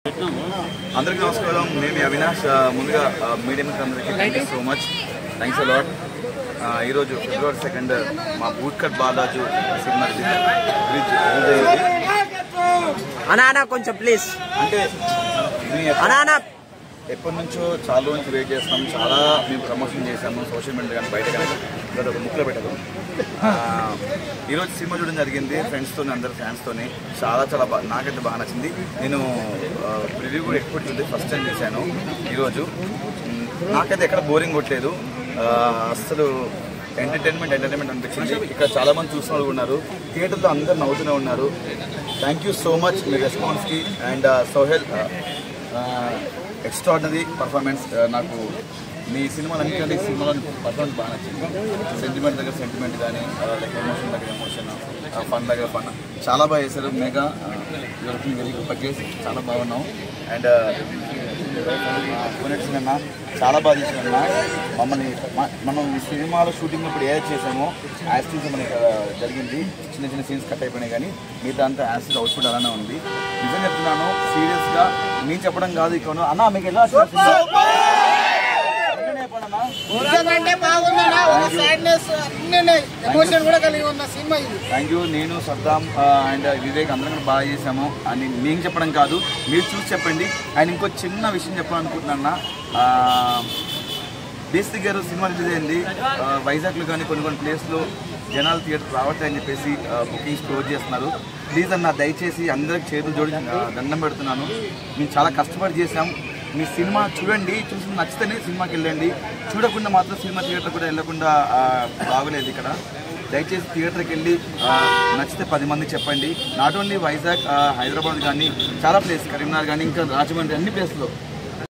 అందరికీ నమస్కారం. నేను అవినాష్. ముందుగా మీడియం అందరికీ thank you so much, thanks a lot. ఈరోజు February 2 మా బూట్కట్ బాలాజు సినిమా అనా కొంచెం ప్లీజ్. అంటే ఎప్పటి నుంచో చాలా నుంచి వెయిట్ చేస్తాం. చాలా మేము ప్రమోషన్ చేసాము సోషల్ మీడియా కానీ బయట కానీ ఒక ముక్కలో పెట్టాము. ఈరోజు సినిమా చూడడం జరిగింది ఫ్రెండ్స్తో, అందరు ఫ్యాన్స్తోని. చాలా బాగా, నాకైతే బాగా నచ్చింది. నేను రివ్యూ కూడా ఎక్కువ చూద్ది ఫస్ట్ టైం చేశాను. ఈరోజు నాకైతే ఎక్కడ బోరింగ్ కొట్టలేదు. అసలు ఎంటర్టైన్మెంట్ అనిపించింది. ఇక్కడ చాలామంది చూసిన వాళ్ళు ఉన్నారు, థియేటర్లో అందరు నవ్వుతూనే ఉన్నారు. థ్యాంక్ యూ సో మచ్ మీ రెస్పాన్స్కి. And Sohel extraordinary performance. నాకు మీ సినిమాలు అన్నింటి సినిమాలో పర్ఫార్మెన్స్ బాగా నచ్చింది. సెంటిమెంట్ దగ్గర సెంటిమెంట్ కానీ, లైక్ ఎమోషన్ దగ్గర ఎమోషన్, ఫన్ దగ్గర ఫన్ చాలా బాగా చేశారు. మెగా వెరీ గుడ్ పర్చేస్, చాలా బాగున్నాం. అండ్ అన్న చాలా బాగా చేశారన్న. మమ్మల్ని మనం ఈ సినిమాలో షూటింగ్ ఇప్పుడు ఏదైతే చేసామో యాస్టిన్స్ మనకి జరిగింది. చిన్న సీన్స్ కట్ అయిపోయినాయి, కానీ మిగతా అంతా యాస్టిన్స్ అవుట్పుట్ అలానే ఉంది. నిజంగా చెప్తున్నాను, సీరియస్గా నేను చెప్పడం కాదు. ఇక్కడ అన్న మీకు ఎలా థ్యాంక్ యూ. నేను సద్దాం అండ్ వివేక్ అందరం బాగా చేసాము అని నేను చెప్పడం కాదు, మీరు చూసి చెప్పండి. అండ్ ఇంకో చిన్న విషయం చెప్పాలనుకుంటున్నా. బేసిక్ గారు సినిమా రిలీజ్ అయింది వైజాగ్లో కానీ కొన్ని ప్లేస్లో జనాలు థియేటర్ రావట్లేదని చెప్పేసి బుకింగ్స్ క్లోజ్ చేస్తున్నారు. ప్లీజ్ అన్న దయచేసి అందరికి చేతులు జోడి దండం పెడుతున్నాను. మేము చాలా కష్టపడి చేసాం. మీ సినిమా చూడండి, చూసి నచ్చితేనే సినిమాకి వెళ్ళండి. చూడకుండా మాత్రం సినిమా థియేటర్ కూడా వెళ్ళకుండా బాగలేదు. ఇక్కడ దయచేసి థియేటర్కి వెళ్ళి నచ్చితే 10 మందికి చెప్పండి. నాట్ ఓన్లీ వైజాగ్, హైదరాబాద్ కానీ చాలా ప్లేస్, కరీంనగర్ కానీ ఇంకా రాజమండ్రి, అన్ని ప్లేస్లో